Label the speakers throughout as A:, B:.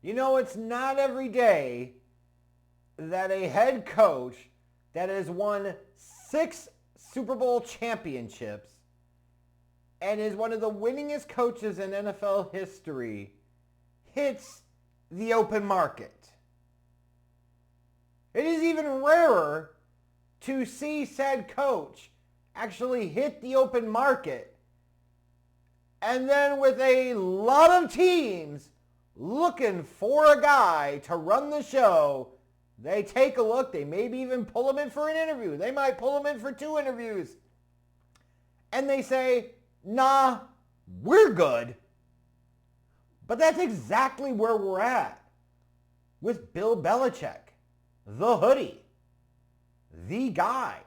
A: You know, it's not every day that a head coach that has won 6 Super Bowl championships and is one of the winningest coaches in NFL history hits the open market. It is even rarer to see said coach actually hit the open market, and then with a lot of teams looking for a guy to run the show, they take a look, they maybe even pull him in for an interview. They might pull him in for 2 interviews. And they say, nah, we're good. But that's exactly where we're at with Bill Belichick, the hoodie, the guy,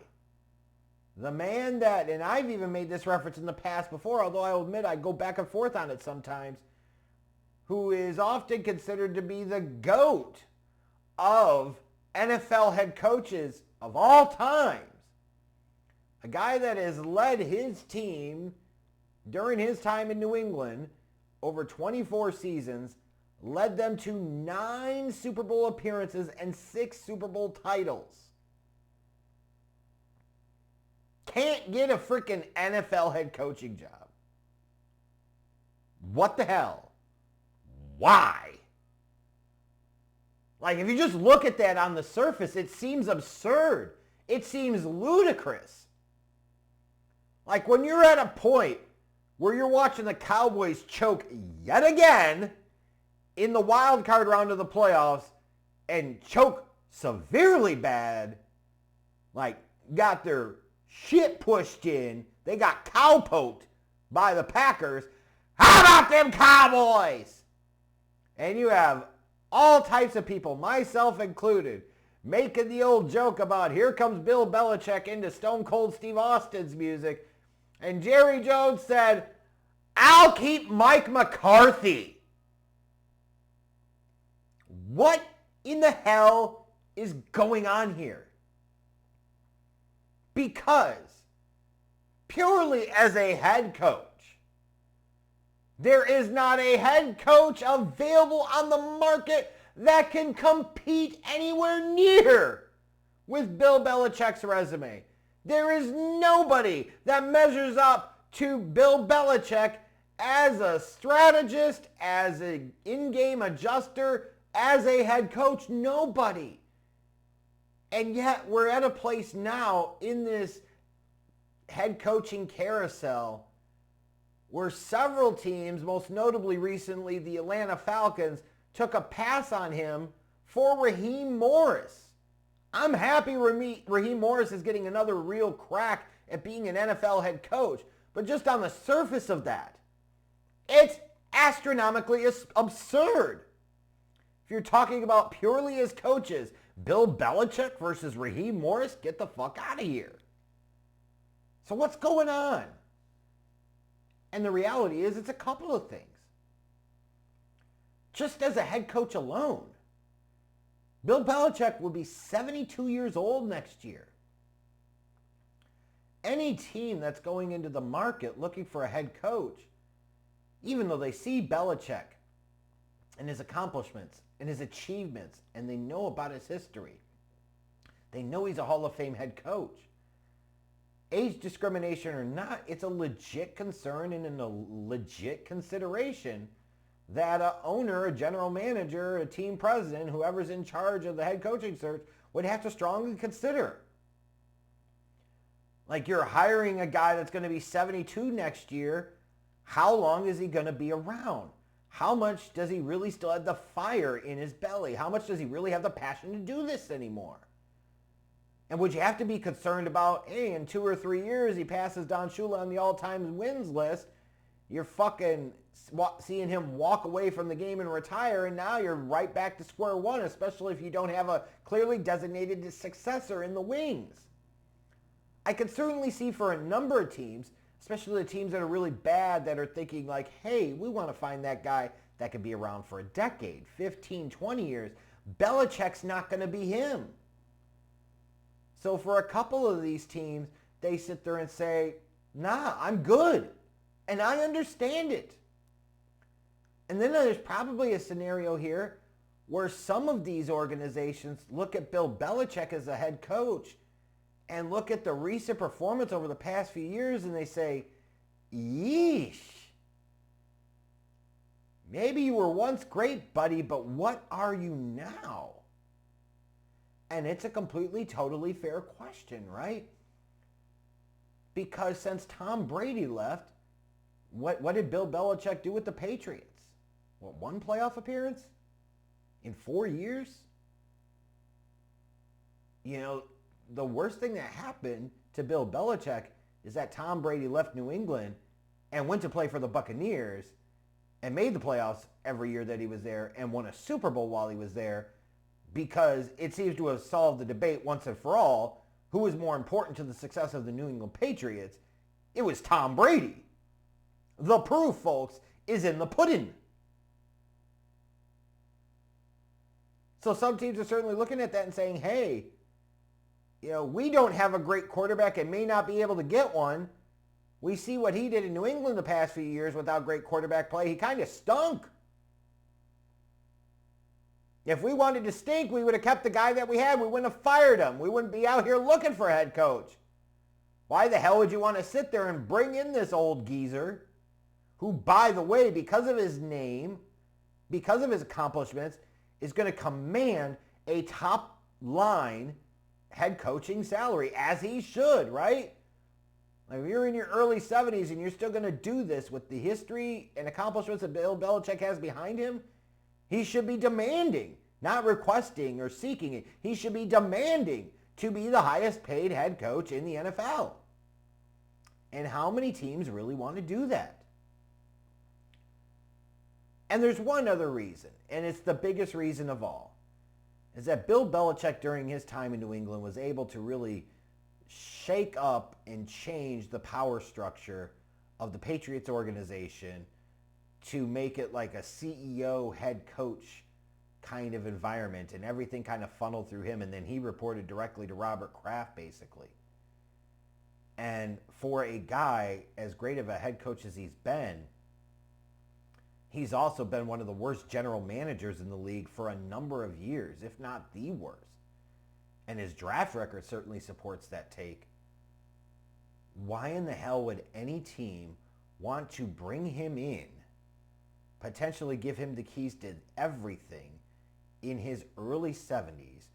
A: the man that, and I've even made this reference in the past before, although I'll admit I go back and forth on it sometimes, who is often considered to be the GOAT of NFL head coaches of all times. A guy that has led his team during his time in New England over 24 seasons, led them to 9 Super Bowl appearances and 6 Super Bowl titles. Can't get a freaking NFL head coaching job. What the hell? Why? Like, if you just look at that on the surface, it seems absurd. It seems ludicrous. Like, when you're at a point where you're watching the Cowboys choke yet again in the wild card round of the playoffs and choke severely bad, like got their shit pushed in, they got cowpoked by the Packers. How about them Cowboys? And you have all types of people, myself included, making the old joke about here comes Bill Belichick into Stone Cold Steve Austin's music. And Jerry Jones said, I'll keep Mike McCarthy. What in the hell is going on here? Because purely as a head coach, there is not a head coach available on the market that can compete anywhere near with Bill Belichick's resume. There is nobody that measures up to Bill Belichick as a strategist, as an in-game adjuster, as a head coach. Nobody. And yet we're at a place now in this head coaching carousel where several teams, most notably recently the Atlanta Falcons, took a pass on him for Raheem Morris. I'm happy Raheem Morris is getting another real crack at being an NFL head coach. But just on the surface of that, it's astronomically absurd. If you're talking about purely as coaches, Bill Belichick versus Raheem Morris, get the fuck out of here. So what's going on? And the reality is it's a couple of things. Just as a head coach alone, Bill Belichick will be 72 years old next year. Any team that's going into the market looking for a head coach, even though they see Belichick and his accomplishments and his achievements and they know about his history, they know he's a Hall of Fame head coach. Age discrimination or not, it's a legit concern and a legit consideration that an owner, a general manager, a team president, whoever's in charge of the head coaching search would have to strongly consider. Like, you're hiring a guy that's going to be 72 next year. How long is he going to be around? How much does he really still have the fire in his belly? How much does he really have the passion to do this anymore? And would you have to be concerned about, hey, in 2 or 3 years he passes Don Shula on the all-time wins list, you're fucking seeing him walk away from the game and retire, and now you're right back to square one, especially if you don't have a clearly designated successor in the wings. I could certainly see for a number of teams, especially the teams that are really bad, that are thinking like, hey, we want to find that guy that could be around for a decade, 15, 20 years. Belichick's not going to be him. So for a couple of these teams, they sit there and say, nah, I'm good. And I understand it. And then there's probably a scenario here Where some of these organizations look at Bill Belichick as a head coach and look at the recent performance over the past few years and they say, yeesh. Maybe you were once great, buddy, but what are you now? And it's a completely, totally fair question, right? Because since Tom Brady left, what did Bill Belichick do with the Patriots? What, one playoff appearance in 4 years? You know, the worst thing that happened to Bill Belichick is that Tom Brady left New England and went to play for the Buccaneers and made the playoffs every year that he was there and won a Super Bowl while he was there, because it seems to have solved the debate once and for all. Who was more important to the success of the New England Patriots? It was Tom Brady. The proof, folks, is in the pudding. So some teams are certainly looking at that and saying, hey, you know, we don't have a great quarterback and may not be able to get one. We see what he did in New England the past few years without great quarterback play. He kind of stunk. If we wanted to stink, we would have kept the guy that we had. We wouldn't have fired him. We wouldn't be out here looking for a head coach. Why the hell would you want to sit there and bring in this old geezer who, by the way, because of his name, because of his accomplishments, is going to command a top line head coaching salary, as he should, right? Like, if you're in your early 70s and you're still going to do this with the history and accomplishments that Bill Belichick has behind him, he should be demanding, not requesting or seeking it. He should be demanding to be the highest paid head coach in the NFL. And how many teams really want to do that? And there's one other reason, and it's the biggest reason of all, is that Bill Belichick during his time in New England was able to really shake up and change the power structure of the Patriots organization to make it like a CEO head coach kind of environment, and everything kind of funneled through him, and then he reported directly to Robert Kraft basically. And for a guy as great of a head coach as he's been, he's also been one of the worst general managers in the league for a number of years, if not the worst. And his draft record certainly supports that take. Why in the hell would any team want to bring him in, potentially give him the keys to everything in his early 70s?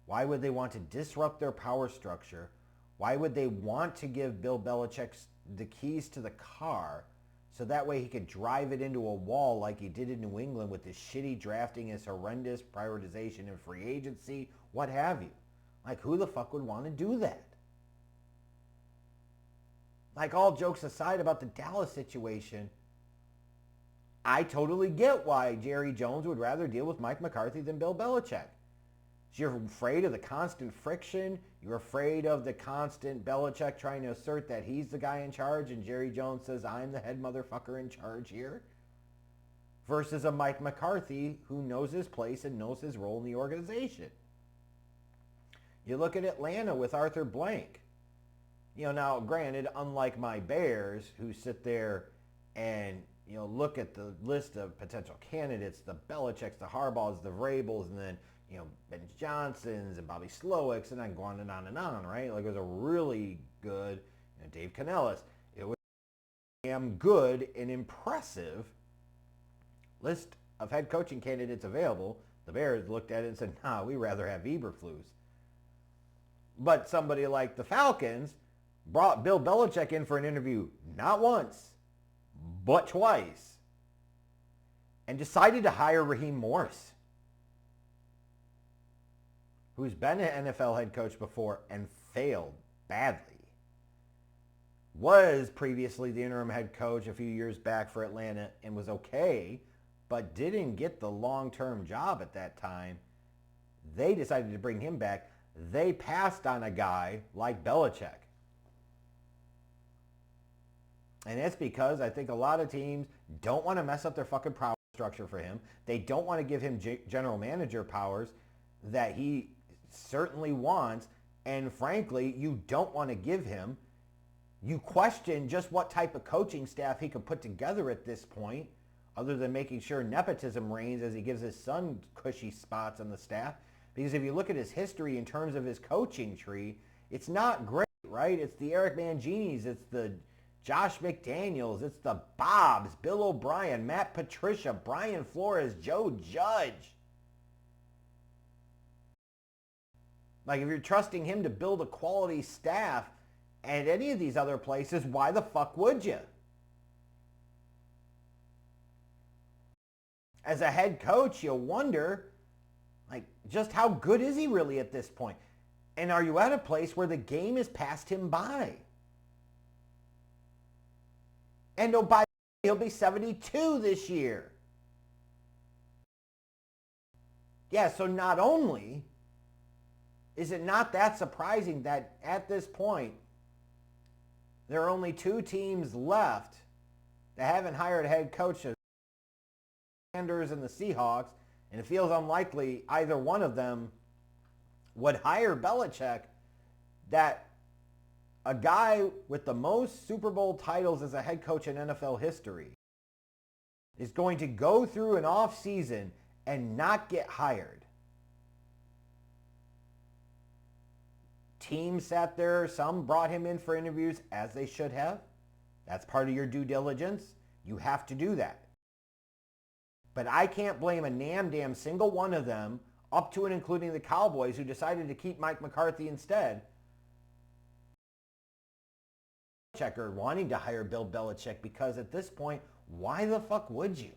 A: Why would they want to disrupt their power structure? Why would they want to give Bill Belichick the keys to the car so that way he could drive it into a wall like he did in New England with his shitty drafting, his horrendous prioritization and free agency, what have you? Like, who the fuck would want to do that? Like, all jokes aside about the Dallas situation, I totally get why Jerry Jones would rather deal with Mike McCarthy than Bill Belichick. You're afraid of the constant friction. You're afraid of the constant Belichick trying to assert that he's the guy in charge and Jerry Jones says, I'm the head motherfucker in charge here. Versus a Mike McCarthy who knows his place and knows his role in the organization. You look at Atlanta with Arthur Blank. You know, now granted, unlike my Bears who sit there and, you know, look at the list of potential candidates, the Belichicks, the Harbaughs, the Vrabels, and then, you know, Ben Johnsons and Bobby Slowicks, and then go on, right? Like, it was a really good, you know, Dave Canellis. It was a damn good and impressive list of head coaching candidates available. The Bears looked at it and said, nah, we'd rather have Eberflus. But somebody like the Falcons brought Bill Belichick in for an interview not once, but twice, and decided to hire Raheem Morris, who's been an NFL head coach before and failed badly. Was previously the interim head coach a few years back for Atlanta and was okay, but didn't get the long-term job at that time. They decided to bring him back. They passed on a guy like Belichick. And it's because I think a lot of teams don't want to mess up their fucking power structure for him. They don't want to give him general manager powers that he certainly wants. And frankly, you don't want to give him. You question just what type of coaching staff he could put together at this point other than making sure nepotism reigns as he gives his son cushy spots on the staff. Because if you look at his history in terms of his coaching tree, it's not great, right? It's the Eric Manginis, it's the Josh McDaniels, it's the Bobs, Bill O'Brien, Matt Patricia, Brian Flores, Joe Judge. Like, if you're trusting him to build a quality staff at any of these other places, why the fuck would you? As a head coach, you wonder, like, just how good is he really at this point? And are you at a place where the game has passed him by? And oh, by the way, he'll be 72 this year. Yeah, so not only is it not that surprising that at this point there are only 2 teams left that haven't hired a head coach, the Commanders and the Seahawks, and it feels unlikely either one of them would hire Belichick, that a guy with the most Super Bowl titles as a head coach in NFL history is going to go through an off season and not get hired. Teams sat there, some brought him in for interviews, as they should have. That's part of your due diligence. You have to do that. But I can't blame a damn single one of them, up to and including the Cowboys, who decided to keep Mike McCarthy instead, or wanting to hire Bill Belichick, because at this point, why the fuck would you?